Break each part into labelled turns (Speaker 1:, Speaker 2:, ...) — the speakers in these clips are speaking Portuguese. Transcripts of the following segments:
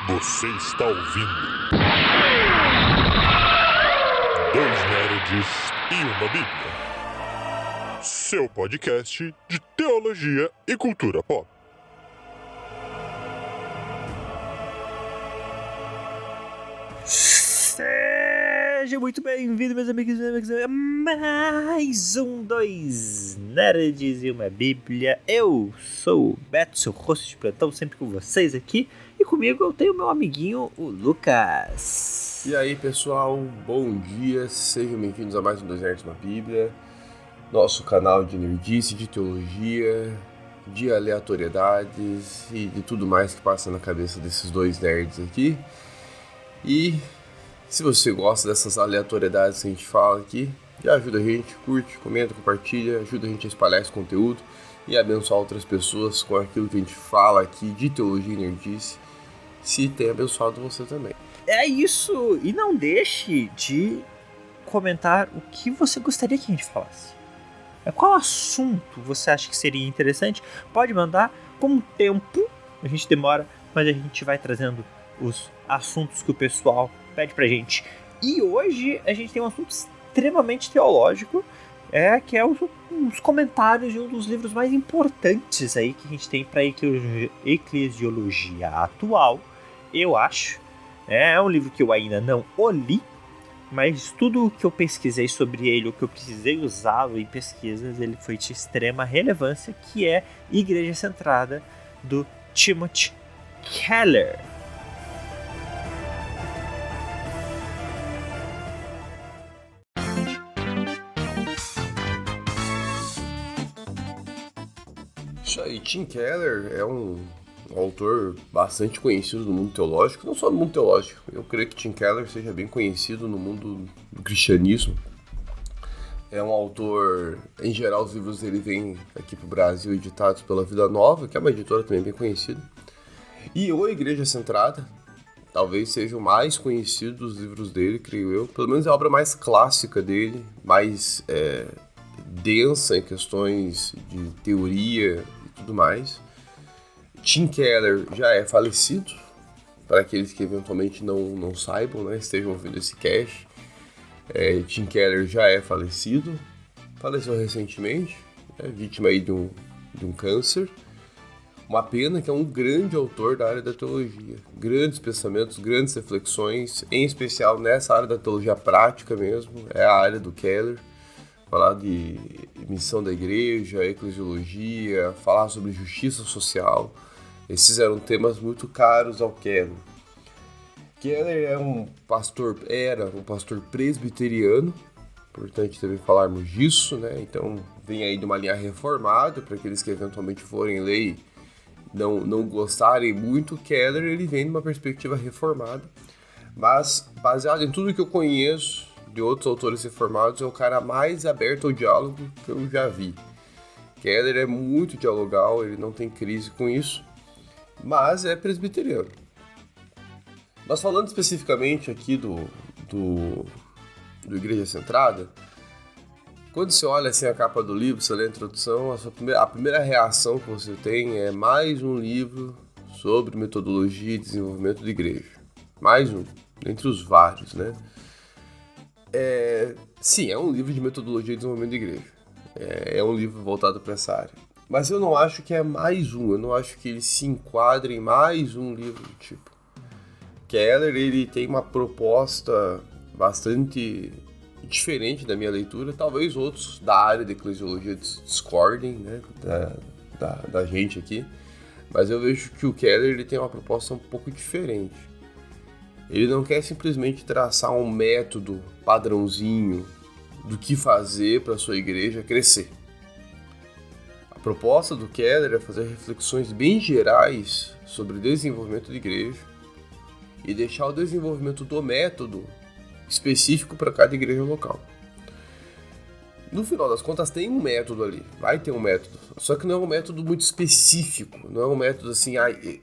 Speaker 1: Você está ouvindo Dois Nerds e uma Bíblia, seu podcast de teologia e cultura pop.
Speaker 2: Seja muito bem-vindo, meus amigos e amigas, a mais um Dois Nerds e uma Bíblia. Eu sou o Beto, seu host de plantão, sempre com vocês aqui. E comigo eu tenho meu amiguinho, o Lucas.
Speaker 3: E aí, pessoal, bom dia, sejam bem-vindos a mais um Dois Nerds e uma Bíblia, nosso canal de nerdice, de teologia, de aleatoriedades e de tudo mais que passa na cabeça desses dois nerds aqui. E se você gosta dessas aleatoriedades que a gente fala aqui, já ajuda a gente, curte, comenta, compartilha, ajuda a gente a espalhar esse conteúdo e abençoar outras pessoas com aquilo que a gente fala aqui de teologia e nerdice, se tem abençoado você também.
Speaker 2: É isso, e não deixe de comentar o que você gostaria que a gente falasse. Qual assunto você acha que seria interessante? Pode mandar com o tempo, a gente demora, mas a gente vai trazendo os assuntos que o pessoal pede pra gente. E hoje a gente tem um assunto extremamente teológico, que é os comentários de um dos livros mais importantes aí que a gente tem para eclesiologia atual, eu acho. É um livro que eu ainda não o li, mas tudo o que eu pesquisei sobre ele, o que eu precisei usá-lo em pesquisas, ele foi de extrema relevância, que é Igreja Centrada, do Timothy Keller.
Speaker 3: Isso aí, Tim Keller é um autor bastante conhecido no mundo teológico, não só no mundo teológico, eu creio que Tim Keller seja bem conhecido no mundo do cristianismo. É um autor, em geral os livros dele vêm aqui para o Brasil editados pela Vida Nova, que é uma editora também bem conhecida, e o Igreja Centrada talvez seja o mais conhecido dos livros dele, creio eu, pelo menos é a obra mais clássica dele, mais densa em questões de teoria e tudo mais. Tim Keller já é falecido, para aqueles que eventualmente não saibam, né, estejam ouvindo esse cast. Tim Keller já é falecido, faleceu recentemente, vítima aí de um câncer. Uma pena, que é um grande autor da área da teologia, grandes pensamentos, grandes reflexões, em especial nessa área da teologia prática mesmo, é a área do Keller. Falar de missão da igreja, eclesiologia, falar sobre justiça social. Esses eram temas muito caros ao Keller. Keller era um pastor presbiteriano, importante também falarmos disso, né? Então vem aí de uma linha reformada, para aqueles que eventualmente forem ler e não gostarem muito. Keller, ele vem de uma perspectiva reformada, mas baseado em tudo que eu conheço de outros autores reformados, é o cara mais aberto ao diálogo que eu já vi. Keller é muito dialogal, ele não tem crise com isso, mas é presbiteriano. Mas falando especificamente aqui do Igreja Centrada, quando você olha assim a capa do livro, você lê a introdução, a primeira reação que você tem é mais um livro sobre metodologia e desenvolvimento de igreja. Mais um, entre os vários, né? Sim, é um livro de metodologia e desenvolvimento de igreja. É um livro voltado para essa área. Mas eu não acho que é mais um, eu não acho que ele se enquadre em mais um livro do tipo. Keller, ele tem uma proposta bastante diferente da minha leitura, talvez outros da área de eclesiologia discordem, né, da gente aqui, mas eu vejo que o Keller, ele tem uma proposta um pouco diferente. Ele não quer simplesmente traçar um método padrãozinho do que fazer para a sua igreja crescer. A proposta do Keller é fazer reflexões bem gerais sobre desenvolvimento de igreja e deixar o desenvolvimento do método específico para cada igreja local. No final das contas, tem um método ali, vai ter um método, só que não é um método muito específico, não é um método assim,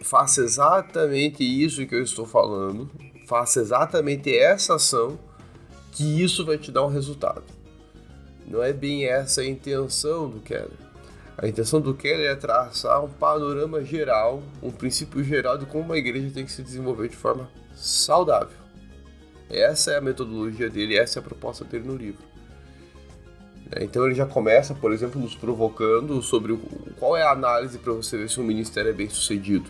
Speaker 3: faça exatamente isso que eu estou falando, faça exatamente essa ação, que isso vai te dar um resultado. Não é bem essa a intenção do Keller. A intenção do Keller é traçar um panorama geral, um princípio geral de como uma igreja tem que se desenvolver de forma saudável. Essa é a metodologia dele, essa é a proposta dele no livro. Então ele já começa, por exemplo, nos provocando sobre qual é a análise para você ver se um ministério é bem sucedido.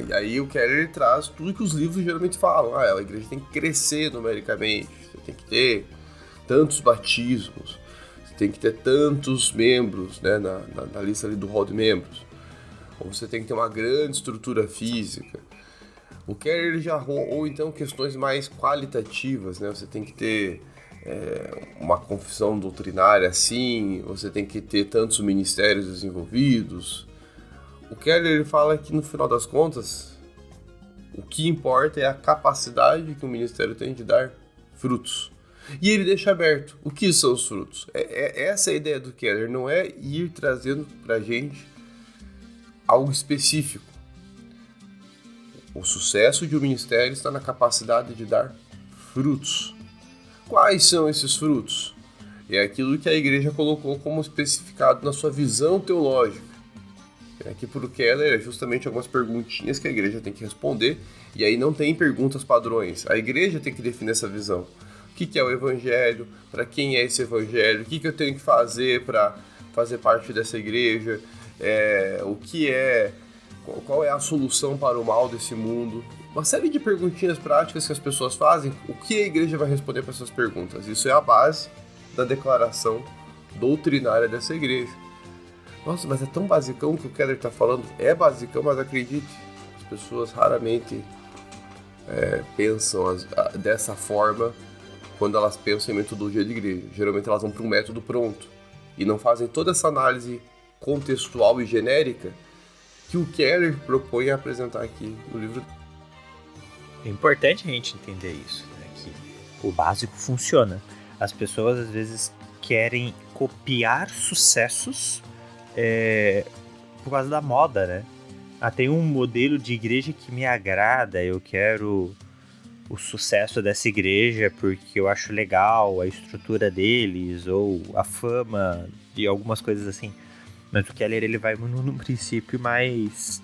Speaker 3: E aí o Keller ele traz tudo que os livros geralmente falam. A igreja tem que crescer numericamente, você tem que ter tantos batismos, você tem que ter tantos membros, né, na lista ali do hall de membros, ou você tem que ter uma grande estrutura física. O Keller ele já ou então questões mais qualitativas, né? Você tem que ter uma confissão doutrinária assim, você tem que ter tantos ministérios desenvolvidos. O Keller ele fala que no final das contas o que importa é a capacidade que o ministério tem de dar frutos. E ele deixa aberto o que são os frutos. Essa é a ideia do Keller, não é ir trazendo pra gente algo específico. O sucesso de um ministério está na capacidade de dar frutos. Quais são esses frutos? É aquilo que a igreja colocou como especificado na sua visão teológica. Aqui para o Keller é justamente algumas perguntinhas que a igreja tem que responder, e aí não tem perguntas padrões. A igreja tem que definir essa visão. O que é o evangelho? Para quem é esse evangelho? O que eu tenho que fazer para fazer parte dessa igreja? Qual é a solução para o mal desse mundo? Uma série de perguntinhas práticas que as pessoas fazem. O que a igreja vai responder para essas perguntas? Isso é a base da declaração doutrinária dessa igreja. Nossa, mas é tão basicão que o Keller está falando. É basicão, mas acredite, as pessoas raramente pensam dessa forma quando elas pensam em metodologia de igreja. Geralmente elas vão para um método pronto e não fazem toda essa análise contextual e genérica que o Keller propõe a apresentar aqui no livro.
Speaker 2: É importante a gente entender isso, né? Que o básico funciona. As pessoas às vezes querem copiar sucessos por causa da moda, né? Tem um modelo de igreja que me agrada, eu quero o sucesso dessa igreja porque eu acho legal a estrutura deles ou a fama e algumas coisas assim. Mas o Keller ele vai num princípio mais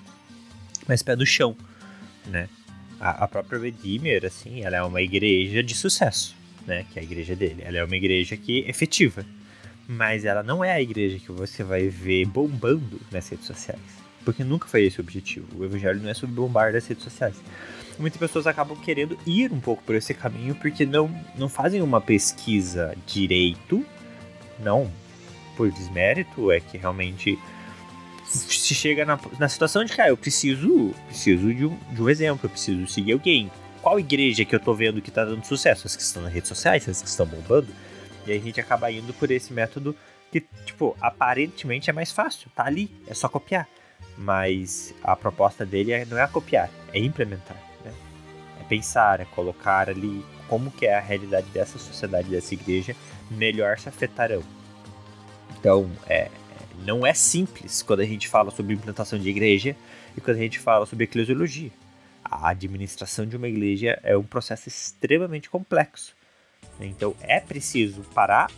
Speaker 2: pé no chão, né? A própria Redeemer, assim, ela é uma igreja de sucesso, né? Que é a igreja dele. Ela é uma igreja que é efetiva, mas ela não é a igreja que você vai ver bombando nas redes sociais, porque nunca foi esse o objetivo. O evangelho não é sobre bombar nas redes sociais. Muitas pessoas acabam querendo ir um pouco por esse caminho porque não fazem uma pesquisa direito, não por desmérito, é que realmente se chega na situação de que eu preciso de um exemplo, eu preciso seguir alguém. Qual igreja que eu tô vendo que tá dando sucesso? As que estão nas redes sociais, as que estão bombando? E aí a gente acaba indo por esse método que, tipo, aparentemente é mais fácil, tá ali, é só copiar. Mas a proposta dele não é copiar, é implementar, né? É pensar, é colocar ali como que é a realidade dessa sociedade, dessa igreja, melhor se afetarão. Então, não é simples quando a gente fala sobre implantação de igreja e quando a gente fala sobre eclesiologia. A administração de uma igreja é um processo extremamente complexo. Então, é preciso parar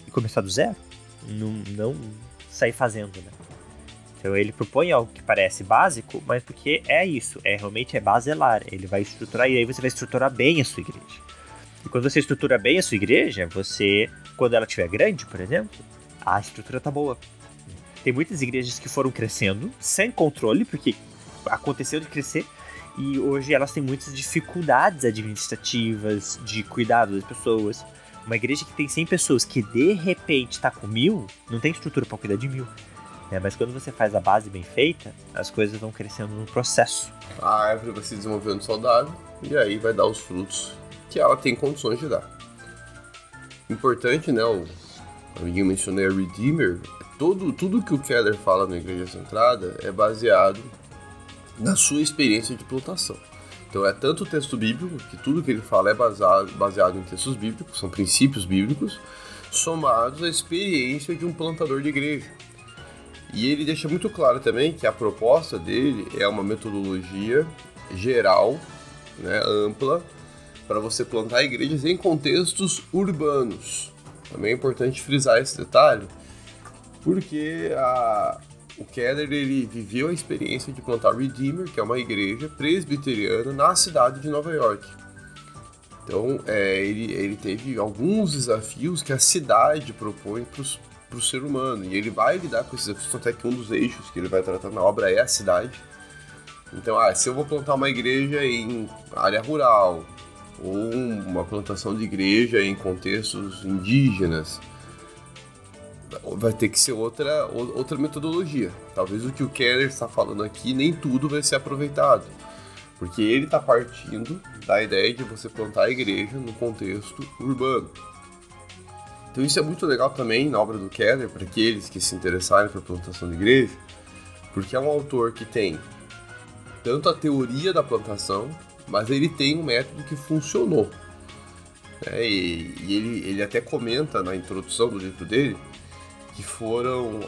Speaker 2: e começar do zero, não sair fazendo, né? Então, ele propõe algo que parece básico, mas porque realmente é baselar. Ele vai estruturar, e aí você vai estruturar bem a sua igreja. E quando você estrutura bem a sua igreja, quando ela estiver grande, por exemplo, a estrutura tá boa. Tem muitas igrejas que foram crescendo sem controle, porque aconteceu de crescer, e hoje elas têm muitas dificuldades administrativas, de cuidado das pessoas. Uma igreja que tem 100 pessoas que de repente tá com 1000, não tem estrutura para cuidar de 1000. Mas quando você faz a base bem feita, as coisas vão crescendo no processo.
Speaker 3: A árvore vai se desenvolvendo saudável, e aí vai dar os frutos que ela tem condições de dar. Importante, né? O amiguinho mencionou a Redeemer. Tudo que o Keller fala na Igreja Centrada é baseado na sua experiência de plantação. Então é tanto o texto bíblico, que tudo que ele fala é baseado em textos bíblicos, são princípios bíblicos, somados à experiência de um plantador de igreja. E ele deixa muito claro também que a proposta dele é uma metodologia geral, né, ampla, para você plantar igrejas em contextos urbanos. Também é importante frisar esse detalhe, Porque o Keller, ele viveu a experiência de plantar Redeemer, que é uma igreja presbiteriana na cidade de Nova York. Então, ele teve alguns desafios que a cidade propõe para o ser humano. E ele vai lidar com esses desafios, até que um dos eixos que ele vai tratar na obra é a cidade. Então, se eu vou plantar uma igreja em área rural, ou uma plantação de igreja em contextos indígenas, vai ter que ser outra metodologia. Talvez o que o Keller está falando aqui, nem tudo vai ser aproveitado. Porque ele está partindo da ideia de você plantar a igreja no contexto urbano. Então isso é muito legal também na obra do Keller, para aqueles que se interessarem pela plantação de igreja, porque é um autor que tem tanto a teoria da plantação, mas ele tem um método que funcionou. E ele até comenta na introdução do livro dele que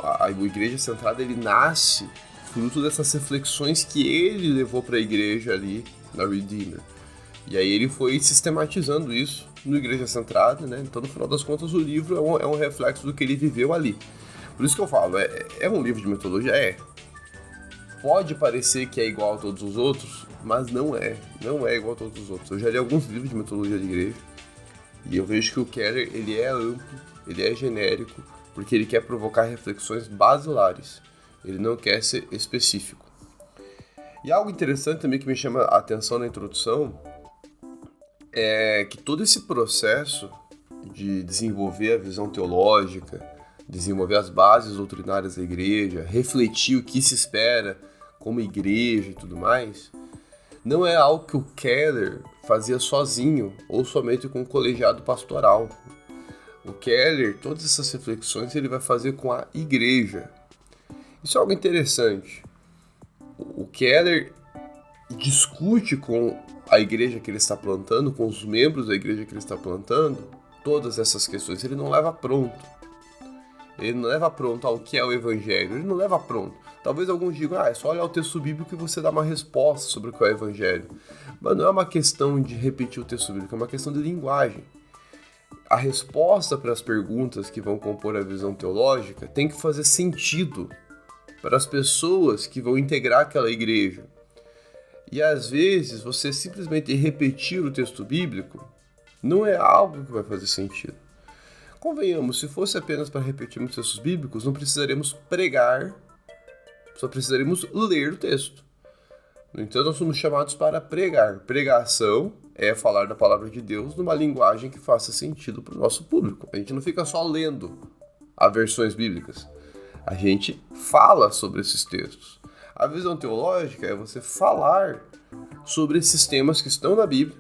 Speaker 3: a Igreja Centrada, ele nasce fruto dessas reflexões que ele levou para a igreja ali na Redeemer. E aí ele foi sistematizando isso no Igreja Centrada, né? Então, no final das contas, o livro é um reflexo do que ele viveu ali. Por isso que eu falo, é um livro de metodologia? Pode parecer que é igual a todos os outros, mas não é igual a todos os outros. Eu já li alguns livros de metodologia de igreja, e eu vejo que o Keller, ele é amplo, ele é genérico, porque ele quer provocar reflexões basilares. Ele não quer ser específico. E algo interessante também que me chama a atenção na introdução é que todo esse processo de desenvolver a visão teológica, desenvolver as bases doutrinárias da igreja, refletir o que se espera como igreja e tudo mais, não é algo que o Keller fazia sozinho ou somente com o colegiado pastoral. O Keller, todas essas reflexões, ele vai fazer com a igreja. Isso é algo interessante. O Keller discute com a igreja que ele está plantando, com os membros da igreja que ele está plantando, todas essas questões. Ele não leva pronto. Ele não leva pronto ao que é o evangelho. Ele não leva pronto. Talvez alguns digam, é só olhar o texto bíblico e você dá uma resposta sobre o que é o evangelho. Mas não é uma questão de repetir o texto bíblico, é uma questão de linguagem. A resposta para as perguntas que vão compor a visão teológica tem que fazer sentido para as pessoas que vão integrar aquela igreja. E às vezes você simplesmente repetir o texto bíblico não é algo que vai fazer sentido. Convenhamos, se fosse apenas para repetirmos textos bíblicos, não precisaríamos pregar, só precisaríamos ler o texto. No entanto, nós somos chamados para pregar. Pregação é falar da palavra de Deus numa linguagem que faça sentido para o nosso público. A gente não fica só lendo as versões bíblicas. A gente fala sobre esses textos. A visão teológica é você falar sobre esses temas que estão na Bíblia,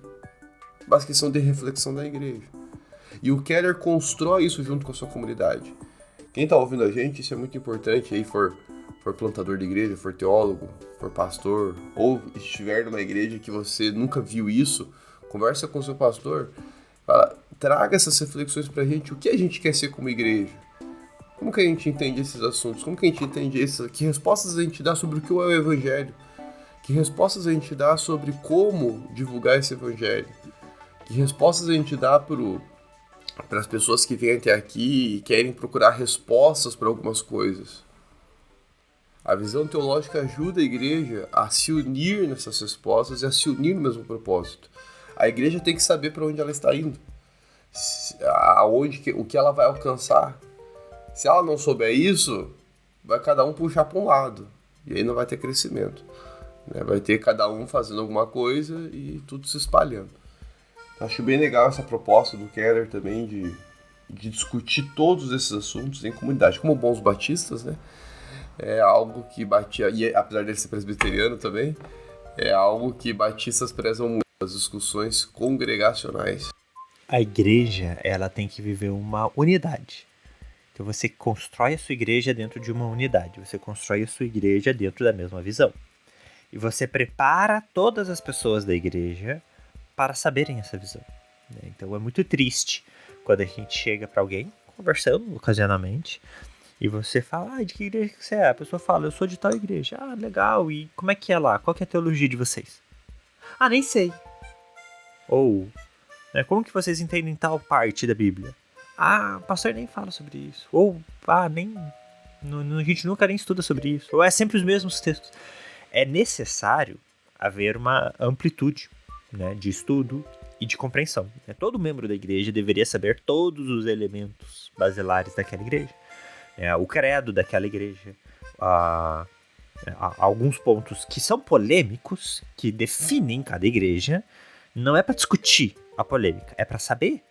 Speaker 3: mas que são de reflexão da igreja. E o Keller constrói isso junto com a sua comunidade. Quem está ouvindo a gente, isso é muito importante, aí for plantador de igreja, for teólogo, for pastor, ou estiver numa igreja que você nunca viu isso, conversa com o seu pastor, traga essas reflexões pra gente, o que a gente quer ser como igreja. Como que a gente entende esses assuntos? Como que a gente entende isso? Que respostas a gente dá sobre o que é o evangelho? Que respostas a gente dá sobre como divulgar esse evangelho? Que respostas a gente dá para as pessoas que vêm até aqui e querem procurar respostas para algumas coisas? A visão teológica ajuda a igreja a se unir nessas respostas e a se unir no mesmo propósito. A igreja tem que saber para onde ela está indo, o que ela vai alcançar. Se ela não souber isso, vai cada um puxar para um lado, e aí não vai ter crescimento. Vai ter cada um fazendo alguma coisa e tudo se espalhando. Acho bem legal essa proposta do Keller também de discutir todos esses assuntos em comunidade. Como bons batistas, né? É algo que e apesar de ele ser presbiteriano também, é algo que batistas prezam muito, as discussões congregacionais.
Speaker 2: A igreja, ela tem que viver uma unidade. Então você constrói a sua igreja dentro de uma unidade, você constrói a sua igreja dentro da mesma visão. E você prepara todas as pessoas da igreja para saberem essa visão. Então é muito triste quando a gente chega para alguém, conversando ocasionalmente, e você fala, de que igreja que você é? A pessoa fala, eu sou de tal igreja. Ah, legal, e como é que é lá? Qual que é a teologia de vocês? Ah, nem sei. Ou, como que vocês entendem tal parte da Bíblia? Ah, o pastor nem fala sobre isso. Ou, nem A gente nunca nem estuda sobre isso. Ou é sempre os mesmos textos. É necessário haver uma amplitude, né, de estudo e de compreensão. Todo membro da igreja deveria saber todos os elementos basilares daquela igreja. O credo daquela igreja. Alguns pontos que são polêmicos, que definem cada igreja. Não é para discutir a polêmica, é para saber.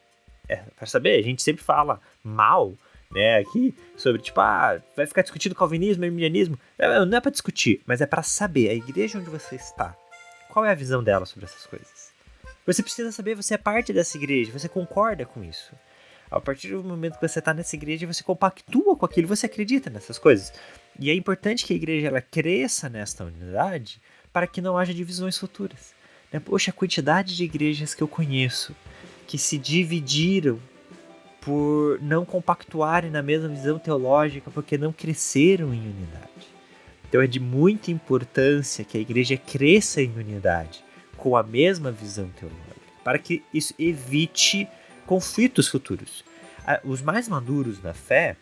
Speaker 2: A gente sempre fala mal, né, aqui, sobre, tipo, vai ficar discutindo calvinismo e arminianismo. Não é para discutir, mas é para saber, a igreja onde você está, qual é a visão dela sobre essas coisas. Você precisa saber, você é parte dessa igreja, você concorda com isso. A partir do momento que você está nessa igreja, você compactua com aquilo, você acredita nessas coisas. E é importante que a igreja ela cresça nesta unidade para que não haja divisões futuras. Poxa, a quantidade de igrejas que eu conheço que se dividiram por não compactuarem na mesma visão teológica, porque não cresceram em unidade. Então é de muita importância que a igreja cresça em unidade, com a mesma visão teológica, para que isso evite conflitos futuros. Os mais maduros na fé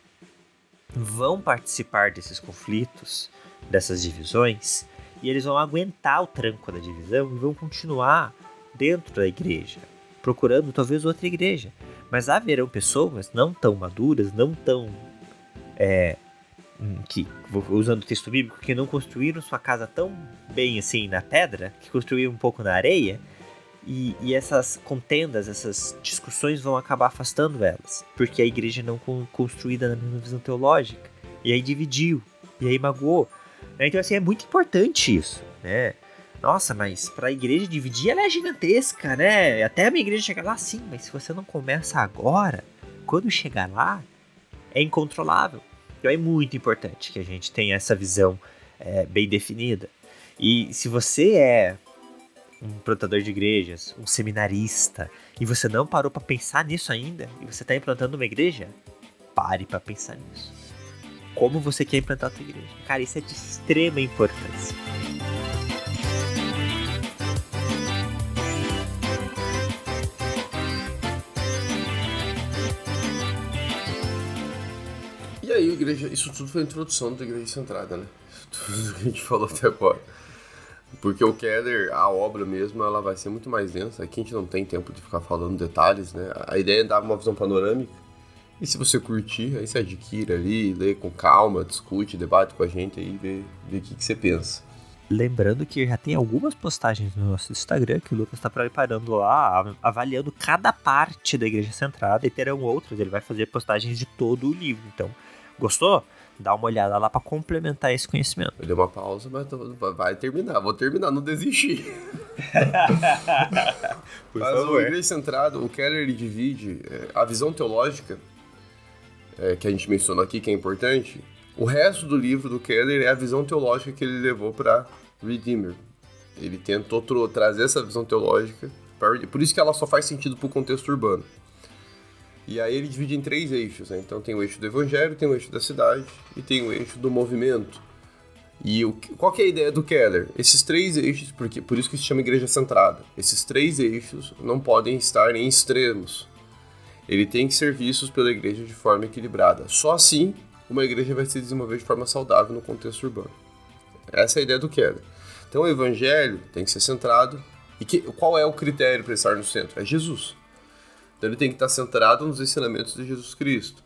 Speaker 2: vão participar desses conflitos, dessas divisões, e eles vão aguentar o tranco da divisão e vão continuar dentro da igreja, procurando talvez outra igreja. Mas haverão pessoas não tão maduras, não tão... usando o texto bíblico, que não construíram sua casa tão bem assim na pedra, que construíram um pouco na areia, e essas contendas, essas discussões vão acabar afastando elas, porque a igreja não construída na mesma visão teológica, e aí dividiu, e aí magoou. Então assim, é muito importante isso, né? Nossa, mas para a igreja dividir, ela é gigantesca, né? Até a minha igreja chegar lá, sim, mas se você não começa agora, quando chegar lá, é incontrolável. Então é muito importante que a gente tenha essa visão bem definida. E se você é um plantador de igrejas, um seminarista, e você não parou para pensar nisso ainda, e você está implantando uma igreja, pare para pensar nisso. Como você quer implantar a sua igreja? Cara, isso é de extrema importância.
Speaker 3: E aí, igreja, isso tudo foi a introdução da Igreja Centrada, né? Tudo que a gente falou até agora. Porque o Keller, a obra mesmo, ela vai ser muito mais densa. Aqui a gente não tem tempo de ficar falando detalhes, né? A ideia é dar uma visão panorâmica. E se você curtir, aí você adquire ali, lê com calma, discute, debate com a gente aí, vê o que você pensa.
Speaker 2: Lembrando que já tem algumas postagens no nosso Instagram que o Lucas está preparando lá, avaliando cada parte da Igreja Centrada, e terão outras, ele vai fazer postagens de todo o livro. Então, gostou? Dá uma olhada lá para complementar esse conhecimento.
Speaker 3: Eu dei uma pausa, mas vai terminar. Vou terminar, não desistir.
Speaker 2: Por
Speaker 3: mas
Speaker 2: favor.
Speaker 3: A Igreja Centrada, o Keller ele divide a visão teológica, que a gente mencionou aqui, que é importante. O resto do livro do Keller é a visão teológica que ele levou para Redeemer. Ele tentou trazer essa visão teológica, por isso que ela só faz sentido para o contexto urbano. E aí ele divide em 3 eixos, né? Então tem o eixo do evangelho, tem o eixo da cidade e tem o eixo do movimento. E qual que é a ideia do Keller? Esses 3 eixos, por isso que se chama igreja centrada, esses 3 eixos não podem estar em extremos. Ele tem que ser vistos pela igreja de forma equilibrada. Só assim uma igreja vai se desenvolver de forma saudável no contexto urbano. Essa é a ideia do Keller. Então o evangelho tem que ser centrado. E qual é o critério para estar no centro? É Jesus. Então ele tem que estar centrado nos ensinamentos de Jesus Cristo.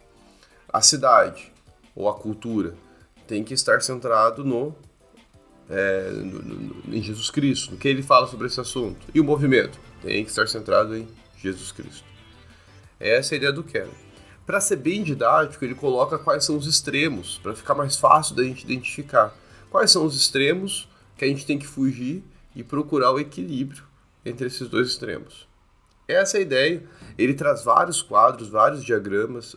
Speaker 3: A cidade, ou a cultura, tem que estar centrado em Jesus Cristo, no que ele fala sobre esse assunto. E o movimento tem que estar centrado em Jesus Cristo. Essa é a ideia do Keller. Para ser bem didático, ele coloca quais são os extremos, para ficar mais fácil da gente identificar. Quais são os extremos que a gente tem que fugir e procurar o equilíbrio entre esses 2 extremos. Essa é a ideia. Ele traz vários quadros, vários diagramas.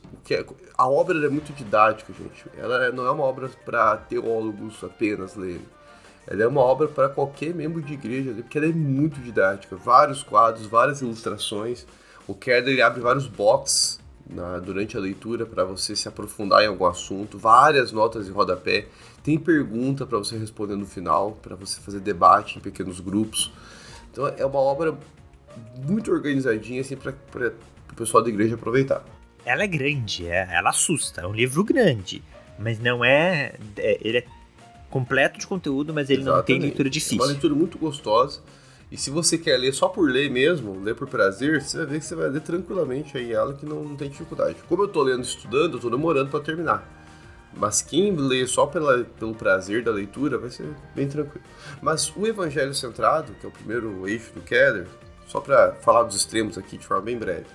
Speaker 3: A obra é muito didática, gente. Ela não é uma obra para teólogos apenas lerem. Ela é uma obra para qualquer membro de igreja, porque ela é muito didática. Vários quadros, várias ilustrações. O Keller abre vários boxes durante a leitura para você se aprofundar em algum assunto. Várias notas de rodapé. Tem pergunta para você responder no final, para você fazer debate em pequenos grupos. Então é uma obra muito organizadinha assim, para o pessoal da igreja aproveitar.
Speaker 2: Ela é grande, ela assusta, é um livro grande, Mas não ele é completo de conteúdo, mas ele não tem
Speaker 3: Exatamente.
Speaker 2: leitura
Speaker 3: É
Speaker 2: difícil.
Speaker 3: uma leitura muito gostosa. E se você quer ler só por ler mesmo, ler por prazer, você vai ver que você vai ler tranquilamente aí ela que não tem dificuldade. Como eu tô lendo e estudando, eu tô demorando para terminar. Mas quem lê só pelo prazer da leitura vai ser bem tranquilo. Mas o Evangelho Centrado, que é o primeiro eixo do Keller, só para falar dos extremos aqui de forma bem breve,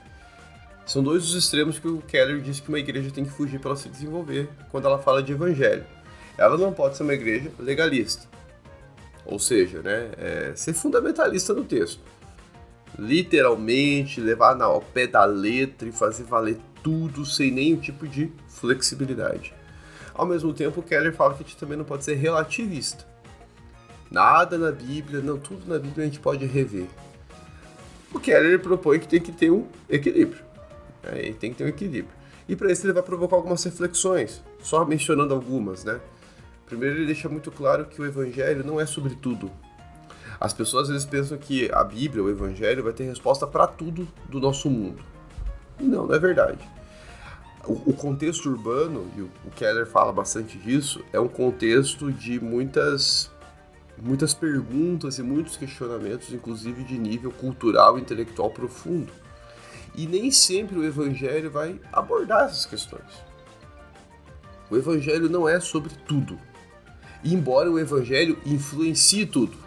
Speaker 3: são dois dos extremos que o Keller diz que uma igreja tem que fugir para ela se desenvolver quando ela fala de evangelho. Ela não pode ser uma igreja legalista, ou seja, ser fundamentalista no texto. Literalmente, levar ao pé da letra e fazer valer tudo sem nenhum tipo de flexibilidade. Ao mesmo tempo, o Keller fala que a gente também não pode ser relativista. Nada na Bíblia, não, tudo na Bíblia a gente pode rever. O Keller propõe que tem que ter um equilíbrio. Tem que ter um equilíbrio. E para isso ele vai provocar algumas reflexões, só mencionando algumas, né? Primeiro, ele deixa muito claro que o Evangelho não é sobre tudo. As pessoas às vezes pensam que a Bíblia, o Evangelho, vai ter resposta para tudo do nosso mundo. E não é verdade. O contexto urbano, e o Keller fala bastante disso, é um contexto de muitas perguntas e muitos questionamentos, inclusive de nível cultural e intelectual profundo. E nem sempre o Evangelho vai abordar essas questões. O Evangelho não é sobre tudo. Embora o Evangelho influencie tudo.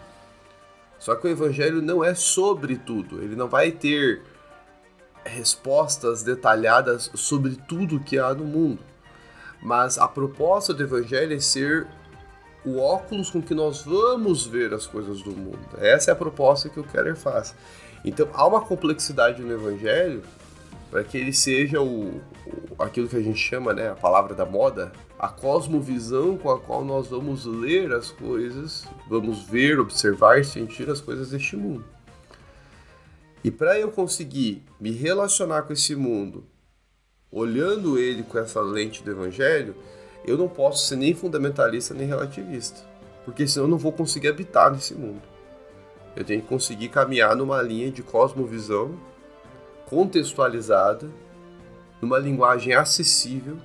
Speaker 3: Só que o Evangelho não é sobre tudo. Ele não vai ter respostas detalhadas sobre tudo que há no mundo. Mas a proposta do Evangelho é ser o óculos com que nós vamos ver as coisas do mundo. Essa é a proposta que o Keller faz. Então há uma complexidade no Evangelho para que ele seja aquilo que a gente chama, a palavra da moda, a cosmovisão com a qual nós vamos ler as coisas, vamos ver, observar e sentir as coisas deste mundo. E para eu conseguir me relacionar com esse mundo, olhando ele com essa lente do Evangelho, eu não posso ser nem fundamentalista nem relativista, porque senão eu não vou conseguir habitar nesse mundo. Eu tenho que conseguir caminhar numa linha de cosmovisão contextualizada, numa linguagem acessível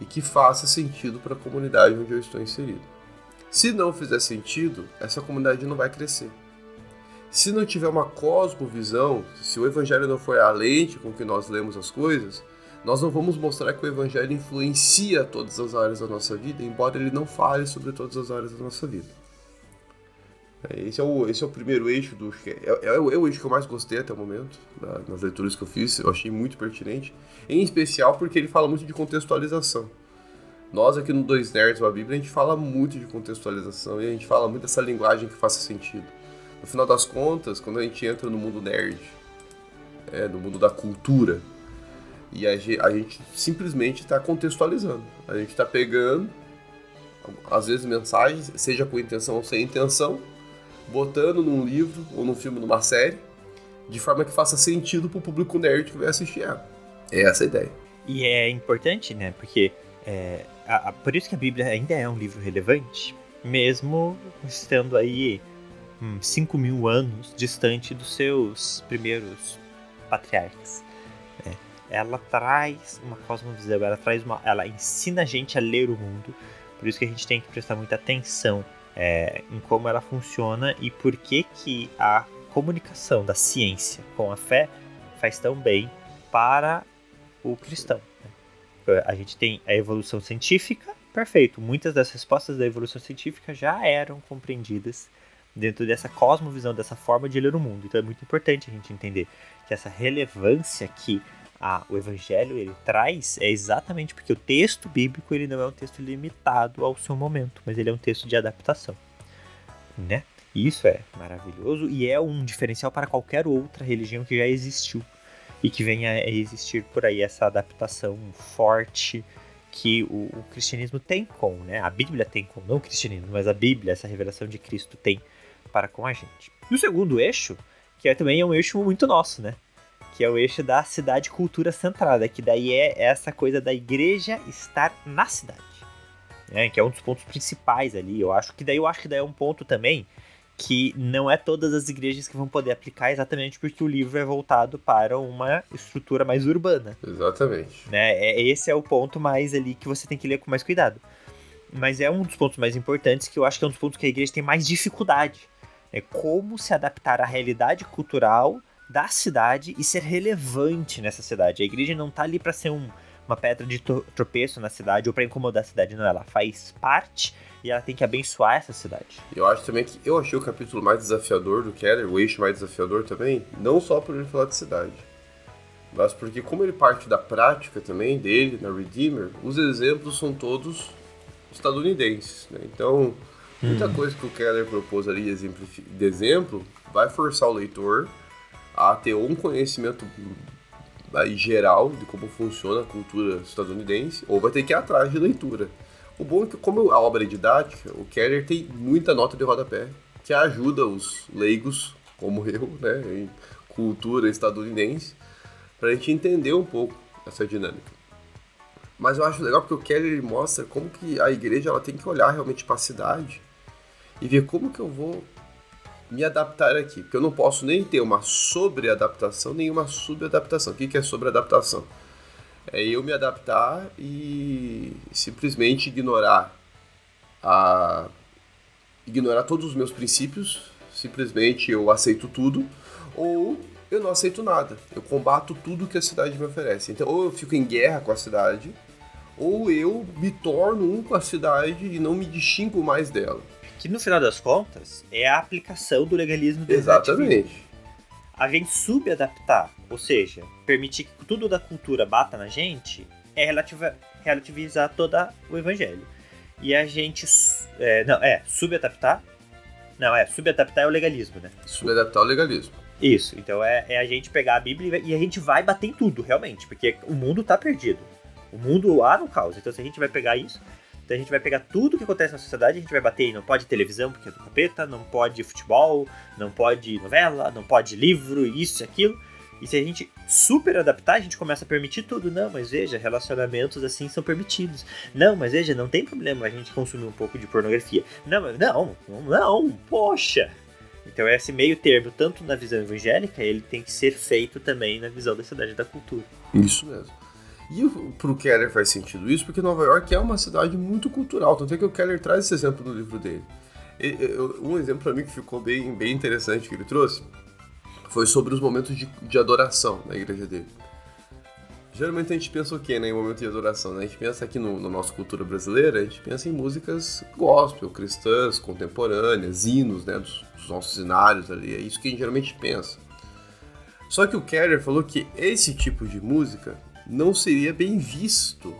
Speaker 3: e que faça sentido para a comunidade onde eu estou inserido. Se não fizer sentido, essa comunidade não vai crescer. Se não tiver uma cosmovisão, se o Evangelho não for a lente com que nós lemos as coisas, nós não vamos mostrar que o Evangelho influencia todas as áreas da nossa vida, embora ele não fale sobre todas as áreas da nossa vida. Esse é o primeiro eixo, é o eixo que eu mais gostei até o momento, nas leituras que eu fiz, eu achei muito pertinente, em especial porque ele fala muito de contextualização. Nós aqui no Dois Nerds, a Bíblia, a gente fala muito de contextualização e a gente fala muito dessa linguagem que faça sentido. No final das contas, quando a gente entra no mundo nerd, no mundo da cultura, e a gente simplesmente está contextualizando. A gente está pegando, às vezes, mensagens, seja com intenção ou sem intenção, botando num livro ou num filme, numa série, de forma que faça sentido para o público nerd que vai assistir ela. É essa a ideia.
Speaker 2: E é importante, né? Porque por isso que a Bíblia ainda é um livro relevante, mesmo estando aí 5.000 anos distante dos seus primeiros patriarcas. Ela traz uma cosmovisão, ela ensina a gente a ler o mundo, por isso que a gente tem que prestar muita atenção em como ela funciona e por que a comunicação da ciência com a fé faz tão bem para o cristão. A gente tem a evolução científica, perfeito, muitas das respostas da evolução científica já eram compreendidas dentro dessa cosmovisão, dessa forma de ler o mundo. Então é muito importante a gente entender que essa relevância que o Evangelho ele traz é exatamente porque o texto bíblico ele não é um texto limitado ao seu momento, mas ele é um texto de adaptação, né? Isso é maravilhoso e é um diferencial para qualquer outra religião que já existiu e que venha a existir por aí, essa adaptação forte que o cristianismo tem com, né? A Bíblia tem com, não o cristianismo, mas a Bíblia, essa revelação de Cristo tem para com a gente. E o segundo eixo, que também é um eixo muito nosso, né? Que é o eixo da cidade-cultura centrada, que daí é essa coisa da igreja estar na cidade, né? Que é um dos pontos principais ali. Eu acho que daí é um ponto também que não é todas as igrejas que vão poder aplicar, exatamente porque o livro é voltado para uma estrutura mais urbana.
Speaker 3: Exatamente.
Speaker 2: Né? Esse é o ponto mais ali que você tem que ler com mais cuidado. Mas é um dos pontos mais importantes, que eu acho que é um dos pontos que a igreja tem mais dificuldade. É como se adaptar à realidade cultural da cidade e ser relevante nessa cidade. A igreja não tá ali para ser uma pedra de tropeço na cidade ou para incomodar a cidade, não. Ela faz parte e ela tem que abençoar essa cidade.
Speaker 3: Eu acho também que eu achei o capítulo mais desafiador do Keller, o eixo mais desafiador também, não só por ele falar de cidade, mas porque como ele parte da prática também dele, na Redeemer, os exemplos são todos estadunidenses, né? Então, muita coisa que o Keller propôs ali de exemplo vai forçar o leitor a ter um conhecimento aí, geral de como funciona a cultura estadunidense, ou vai ter que ir atrás de leitura. O bom é que, como a obra é didática, o Keller tem muita nota de rodapé que ajuda os leigos, como eu, né, em cultura estadunidense, para a gente entender um pouco essa dinâmica. Mas eu acho legal porque o Keller mostra como que a igreja ela tem que olhar realmente para a cidade e ver como que eu vou me adaptar aqui. Porque eu não posso nem ter uma sobreadaptação, nem uma subadaptação. O que é sobreadaptação? É eu me adaptar e simplesmente ignorar todos os meus princípios, simplesmente eu aceito tudo, ou eu não aceito nada, eu combato tudo que a cidade me oferece. Então, ou eu fico em guerra com a cidade, ou eu me torno um com a cidade e não me distingo mais dela.
Speaker 2: Que no final das contas é a aplicação do legalismo do
Speaker 3: Exatamente.
Speaker 2: A gente subadaptar, ou seja, permitir que tudo da cultura bata na gente, é relativizar todo o evangelho. E a gente... subadaptar... subadaptar é o legalismo, né?
Speaker 3: Subadaptar o legalismo.
Speaker 2: Isso, então é a gente pegar a Bíblia e a gente vai bater em tudo, realmente, porque o mundo tá perdido. O mundo há no caos, então se a gente vai pegar isso, então a gente vai pegar tudo que acontece na sociedade, a gente vai bater em não pode televisão porque é do capeta, não pode futebol, não pode novela, não pode livro, isso e aquilo. E se a gente super adaptar, a gente começa a permitir tudo. Não, mas veja, relacionamentos assim são permitidos. Não, mas veja, não tem problema a gente consumir um pouco de pornografia. Não, poxa! Então esse meio termo, tanto na visão evangélica, ele tem que ser feito também na visão da cidade e da cultura.
Speaker 3: Isso mesmo. E pro Keller faz sentido isso, porque Nova York é uma cidade muito cultural, tanto é que o Keller traz esse exemplo no livro dele. Um exemplo para mim que ficou bem interessante que ele trouxe foi sobre os momentos de adoração na igreja dele. Geralmente a gente pensa o quê, né, em momento de adoração? Né? A gente pensa aqui na nossa cultura brasileira, a gente pensa em músicas gospel, cristãs, contemporâneas, hinos, né, dos nossos hinários ali, é isso que a gente geralmente pensa. Só que o Keller falou que esse tipo de música não seria bem visto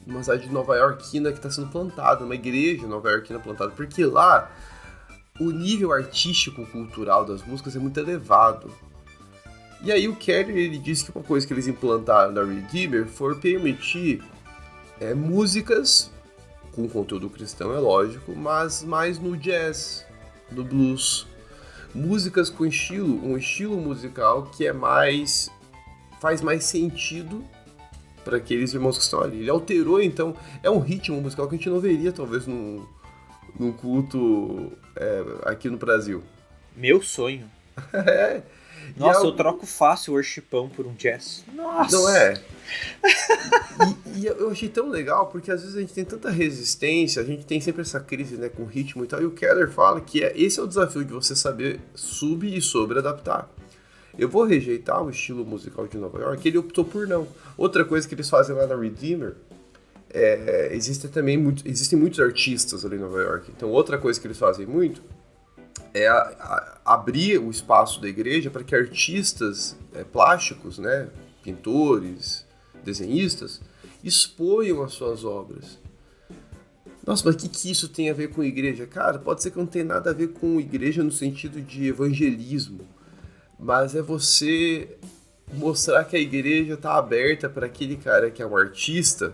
Speaker 3: numa cidade nova-iorquina que está sendo plantada, uma igreja nova-iorquina plantada, porque lá o nível artístico-cultural das músicas é muito elevado. E aí o Keller ele disse que uma coisa que eles implantaram na Redeemer foi permitir músicas com conteúdo cristão, é lógico, mas mais no jazz, no blues. Músicas com um estilo musical que faz mais sentido para aqueles irmãos que estão ali. Ele alterou, então, é um ritmo musical que a gente não veria, talvez, num culto aqui no Brasil.
Speaker 2: Meu sonho. Nossa, eu troco fácil o worshipão por um jazz. Nossa!
Speaker 3: Não é? E eu achei tão legal, porque às vezes a gente tem tanta resistência, a gente tem sempre essa crise, né, com ritmo e tal, e o Keller fala que esse é o desafio de você saber sub e sobre adaptar. Eu vou rejeitar o estilo musical de Nova York, ele optou por não. Outra coisa que eles fazem lá na Redeemer, existem muitos artistas ali em Nova York, então outra coisa que eles fazem muito é abrir o espaço da igreja para que artistas plásticos, né, pintores, desenhistas, exponham as suas obras. Nossa, mas o que isso tem a ver com igreja? Cara, pode ser que não tenha nada a ver com igreja no sentido de evangelismo, mas é você mostrar que a igreja está aberta para aquele cara que é um artista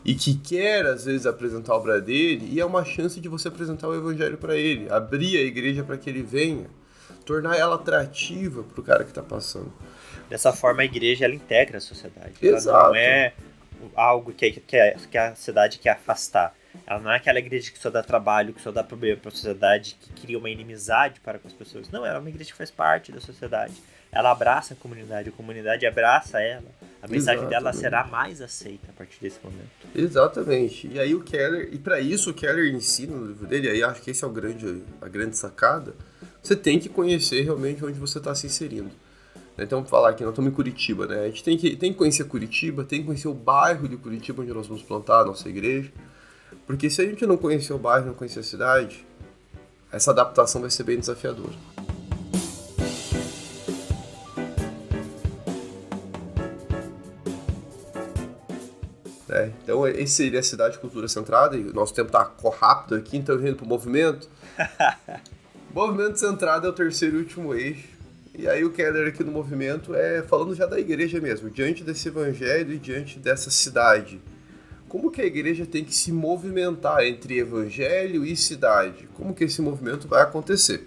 Speaker 3: e que quer, às vezes, apresentar a obra dele, e é uma chance de você apresentar o evangelho para ele, abrir a igreja para que ele venha, tornar ela atrativa para o cara que está passando.
Speaker 2: Dessa forma, a igreja ela integra a sociedade.
Speaker 3: Exato.
Speaker 2: Ela não é algo que a cidade quer afastar. Ela não é aquela igreja que só dá trabalho, que só dá problema para a sociedade, que cria uma inimizade para com as pessoas. Não, ela é uma igreja que faz parte da sociedade. Ela abraça a comunidade abraça ela. A mensagem dela será mais aceita a partir desse momento.
Speaker 3: Exatamente. E aí o Keller, e para isso o Keller ensina no livro dele, e aí acho que esse é a grande sacada, você tem que conhecer realmente onde você está se inserindo. Então, vamos falar aqui, nós estamos em Curitiba, né? A gente tem que conhecer Curitiba, tem que conhecer o bairro de Curitiba onde nós vamos plantar a nossa igreja. Porque se a gente não conhecer o bairro, não conhecer a cidade, essa adaptação vai ser bem desafiadora. Então, esse seria a cidade cultura centrada, e o nosso tempo está rápido aqui, então indo para o movimento. Movimento centrado é o terceiro e último eixo. E aí o Keller aqui no movimento falando já da igreja mesmo, diante desse evangelho e diante dessa cidade. Como que a igreja tem que se movimentar entre evangelho e cidade? Como que esse movimento vai acontecer?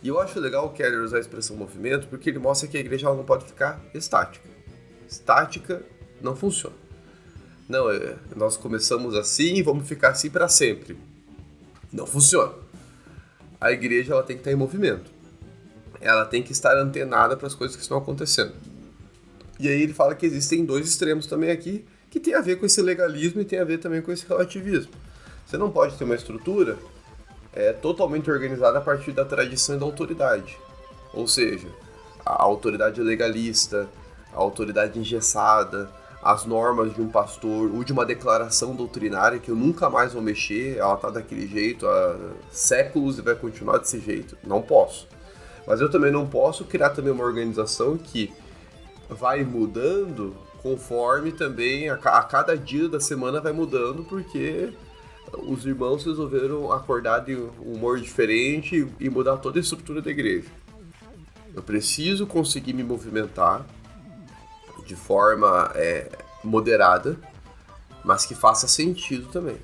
Speaker 3: E eu acho legal o Keller usar a expressão movimento, porque ele mostra que a igreja ela não pode ficar estática. Estática não funciona. Não, nós começamos assim e vamos ficar assim para sempre. Não funciona. A igreja ela tem que estar em movimento. Ela tem que estar antenada para as coisas que estão acontecendo. E aí ele fala que existem dois extremos também aqui, que tem a ver com esse legalismo e tem a ver também com esse relativismo. Você não pode ter uma estrutura totalmente organizada a partir da tradição e da autoridade. Ou seja, a autoridade legalista, a autoridade engessada, as normas de um pastor ou de uma declaração doutrinária que eu nunca mais vou mexer, ela está daquele jeito há séculos e vai continuar desse jeito. Não posso. Mas eu também não posso criar também uma organização que vai mudando conforme também a cada dia da semana vai mudando, porque os irmãos resolveram acordar de um humor diferente e mudar toda a estrutura da igreja. Eu preciso conseguir me movimentar de forma moderada, mas que faça sentido também.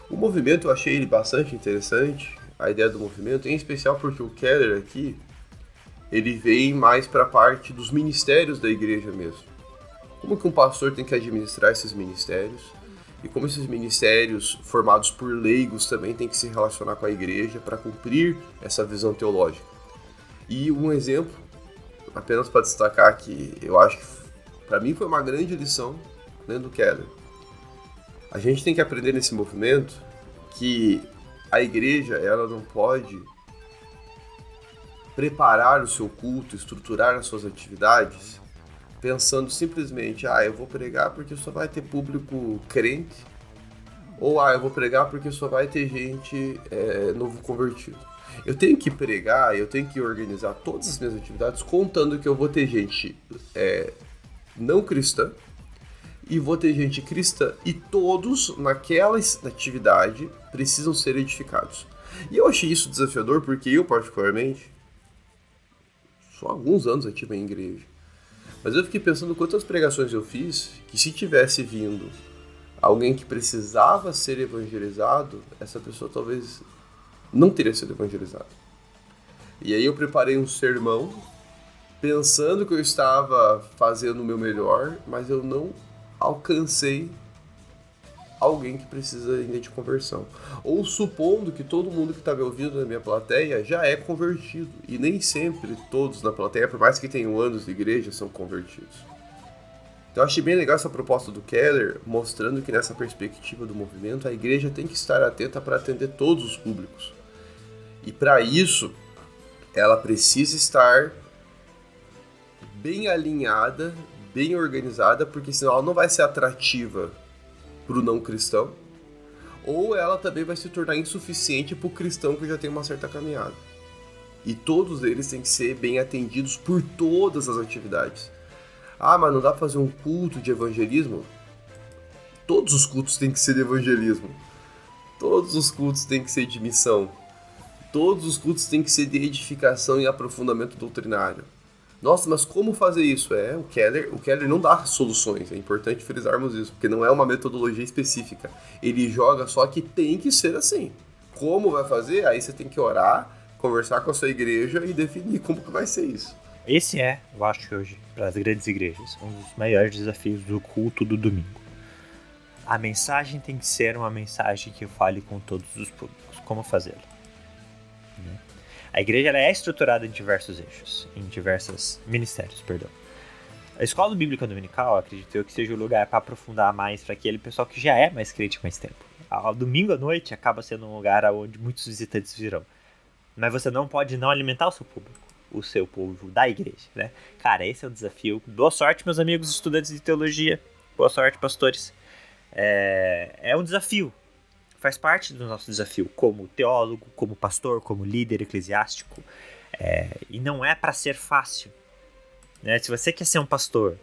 Speaker 3: O movimento eu achei ele bastante interessante, a ideia do movimento, em especial porque o Keller aqui, ele vem mais para a parte dos ministérios da igreja mesmo. Como que um pastor tem que administrar esses ministérios e como esses ministérios formados por leigos também têm que se relacionar com a igreja para cumprir essa visão teológica. E um exemplo, apenas para destacar que eu acho que para mim foi uma grande lição dentro do Keller. A gente tem que aprender nesse movimento que a igreja ela não pode preparar o seu culto, estruturar as suas atividades pensando simplesmente, eu vou pregar porque só vai ter público crente, ou eu vou pregar porque só vai ter gente novo convertido. Eu tenho que pregar, eu tenho que organizar todas as minhas atividades contando que eu vou ter gente não cristã e vou ter gente cristã e todos naquela atividade precisam ser edificados. E eu achei isso desafiador porque eu, particularmente, só há alguns anos ativo em igreja. Mas eu fiquei pensando quantas pregações eu fiz que se tivesse vindo alguém que precisava ser evangelizado, essa pessoa talvez não teria sido evangelizada. E aí eu preparei um sermão pensando que eu estava fazendo o meu melhor, mas eu não alcancei alguém que precisa ainda de conversão. Ou supondo que todo mundo que está me ouvindo na minha plateia já é convertido. E nem sempre todos na plateia, por mais que tenham anos de igreja, são convertidos. Então eu achei bem legal essa proposta do Keller, mostrando que nessa perspectiva do movimento, a igreja tem que estar atenta para atender todos os públicos. E para isso, ela precisa estar bem alinhada, bem organizada, porque senão ela não vai ser atrativa para o não cristão, ou ela também vai se tornar insuficiente para o cristão que já tem uma certa caminhada. E todos eles têm que ser bem atendidos por todas as atividades. Mas não dá para fazer um culto de evangelismo? Todos os cultos têm que ser de evangelismo. Todos os cultos têm que ser de missão. Todos os cultos têm que ser de edificação e aprofundamento doutrinário. Nossa, mas como fazer isso? O Keller não dá soluções, é importante frisarmos isso, porque não é uma metodologia específica. Ele joga só que tem que ser assim. Como vai fazer? Aí você tem que orar, conversar com a sua igreja e definir como que vai ser isso.
Speaker 2: Esse eu acho que hoje, para as grandes igrejas, um dos maiores desafios do culto do domingo. A mensagem tem que ser uma mensagem que fale com todos os públicos. Como fazê-lo? A igreja ela é estruturada em diversos eixos, em diversos ministérios, perdão. A escola bíblica dominical, acredito eu, que seja o lugar para aprofundar mais para aquele pessoal que já é mais crente há mais tempo. Ao domingo à noite acaba sendo um lugar onde muitos visitantes virão. Mas você não pode não alimentar o seu público, o seu povo da igreja, né? Cara, esse é o desafio. Boa sorte, meus amigos estudantes de teologia. Boa sorte, pastores. É um desafio. Faz parte do nosso desafio como teólogo, como pastor, como líder eclesiástico. E não é para ser fácil. Né? Se você quer ser um pastor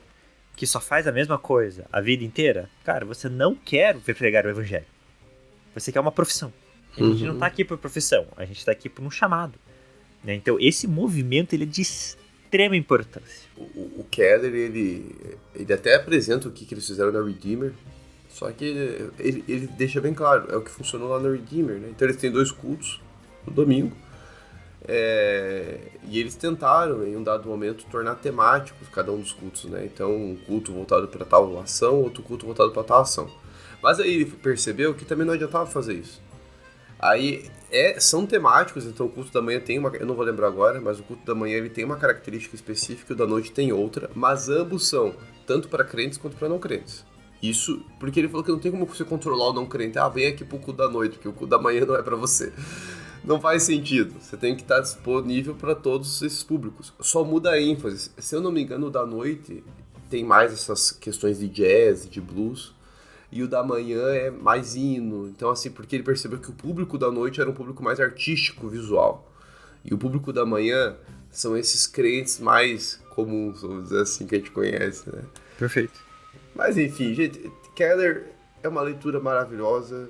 Speaker 2: que só faz a mesma coisa a vida inteira, cara, você não quer pregar o evangelho. Você quer uma profissão. A gente não tá aqui por profissão, a gente tá aqui por um chamado. Né? Então esse movimento ele é de extrema importância.
Speaker 3: O Keller, ele até apresenta o que eles fizeram na Redeemer, só que ele deixa bem claro, é o que funcionou lá na Redeemer, né? Então eles têm 2 cultos no domingo, e eles tentaram, em um dado momento, tornar temáticos cada um dos cultos, né? Então um culto voltado para tal ação, outro culto voltado para tal ação. Mas aí ele percebeu que também não adiantava fazer isso. Aí são temáticos, então o culto da manhã tem uma, eu não vou lembrar agora, mas o culto da manhã ele tem uma característica específica, o da noite tem outra, mas ambos são tanto para crentes quanto para não crentes. Isso porque ele falou que não tem como você controlar o não crente. Vem aqui pro culto da noite, porque o culto da manhã não é para você. Não faz sentido. Você tem que estar disponível para todos esses públicos. Só muda a ênfase. Se eu não me engano, o da noite tem mais essas questões de jazz, de blues. E o da manhã é mais hino. Então, assim, porque ele percebeu que o público da noite era um público mais artístico, visual. E o público da manhã são esses crentes mais comuns, vamos dizer assim, que a gente conhece, né?
Speaker 2: Perfeito.
Speaker 3: Mas, enfim, gente, Keller é uma leitura maravilhosa.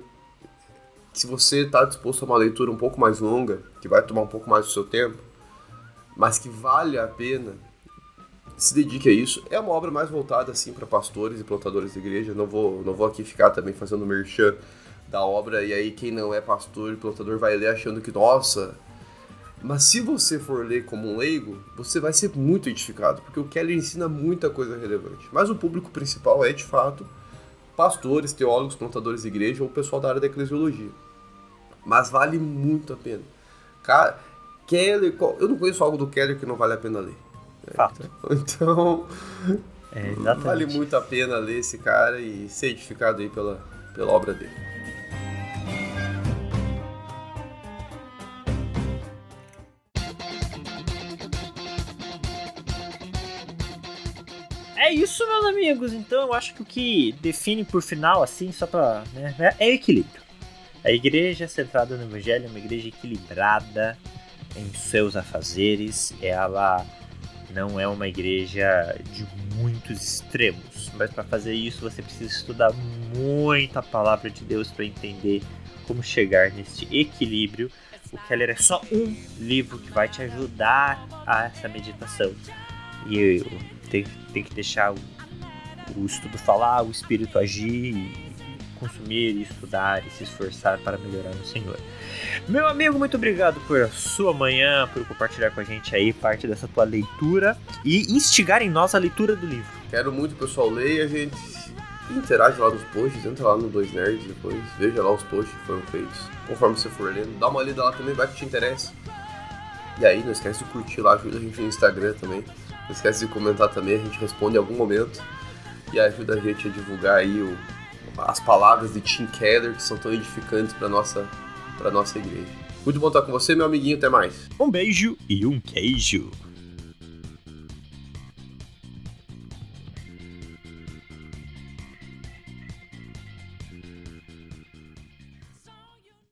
Speaker 3: Se você está disposto a uma leitura um pouco mais longa, que vai tomar um pouco mais do seu tempo, mas que vale a pena, se dedique a isso. É uma obra mais voltada assim para pastores e plantadores de igreja. Não vou aqui ficar também fazendo merchan da obra, e aí quem não é pastor e plantador vai ler achando que, nossa... Mas se você for ler como um leigo, você vai ser muito edificado, porque o Keller ensina muita coisa relevante. Mas o público principal é, de fato, pastores, teólogos, plantadores de igreja ou o pessoal da área da eclesiologia. Mas vale muito a pena. Cara, Keller... Eu não conheço algo do Keller que não vale a pena ler.
Speaker 2: Fato.
Speaker 3: Então,
Speaker 2: exatamente.
Speaker 3: Vale muito a pena ler esse cara e ser edificado aí pela obra dele.
Speaker 2: É isso, meus amigos. Então eu acho que o que define por final, assim, só pra... né, é o equilíbrio. A igreja centrada no evangelho é uma igreja equilibrada em seus afazeres. Ela não é uma igreja de muitos extremos, mas para fazer isso você precisa estudar muito a palavra de Deus para entender como chegar nesse equilíbrio. O Keller é só um livro que vai te ajudar a essa meditação. E tem que deixar o estudo falar, o espírito agir, e consumir, e estudar e se esforçar para melhorar no Senhor. Meu amigo, muito obrigado por sua manhã, por compartilhar com a gente aí parte dessa tua leitura e instigar em nós a leitura do livro.
Speaker 3: Quero muito que o pessoal leia, a gente interage lá nos posts, entra lá no 2 Nerds depois, veja lá os posts que foram feitos. Conforme você for lendo, dá uma lida lá também, vai que te interessa. E aí, não esquece de curtir lá, ajuda a gente no Instagram também. Não esquece de comentar também, a gente responde em algum momento. E ajuda a gente a divulgar aí as palavras de Tim Keller, que são tão edificantes para nossa igreja. Muito bom estar com você, meu amiguinho, até mais.
Speaker 2: Um beijo e um queijo.